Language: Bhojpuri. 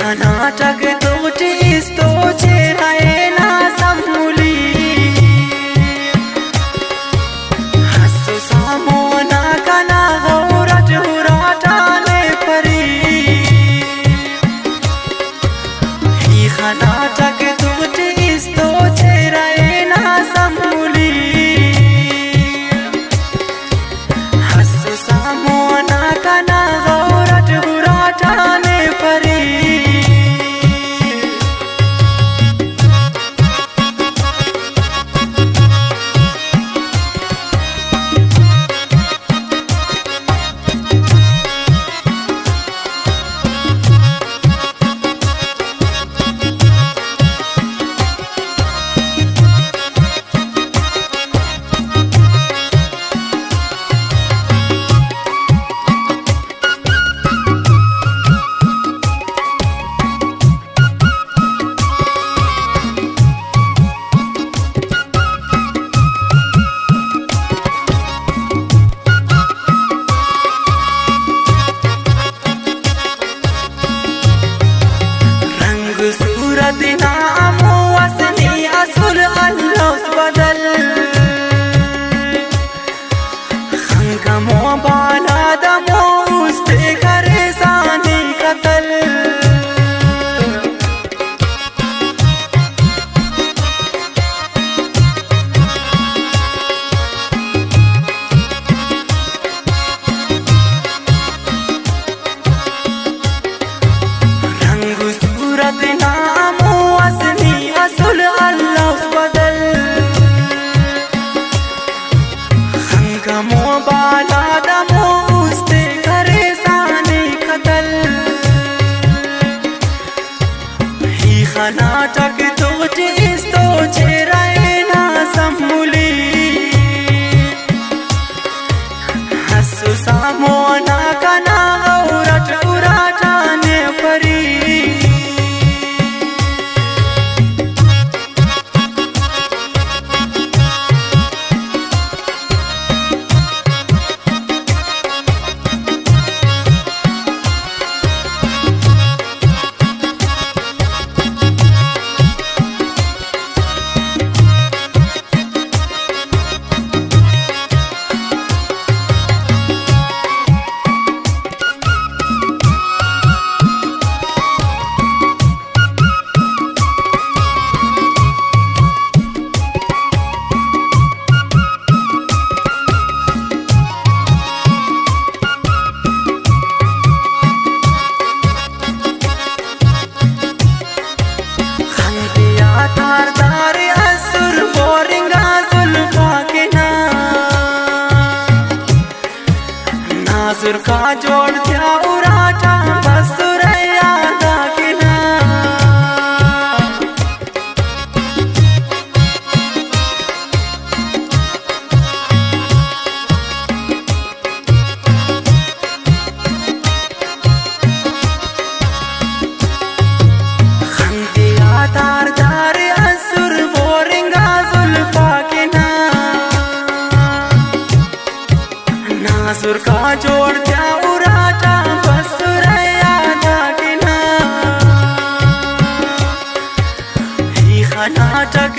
कर्नाटक तोटी इस्तो चेहरे ना समूली हसो सामोना कना गौरज हुराटाने परी ही कर्नाटक तोटी इस्तो चेहरे ना समूली हसो सामोना कना गौरज हुराटाने परी सूरत नामो असली असुल अल्लाह बदल खंगमो बाला दमो उस्ते करे सानी कतल रंग सूरत नामो असली असुल अल्लाह बदल खंगमो बाला दमो उस्ते करे सानी कतल ही कर्नाटक तोटी इस्तो चेहरे ना समूली हसो सामोना कना गौरज हुराटाने परी तार असुर बोरिंगा जुल्फा के नाजुर का जोड़ क्या उराटा बसुरैया दा के ना खंदिया तार नाजुर का जोड़ क्या उराटा बसुरैया दा के ना ही कर्नाटक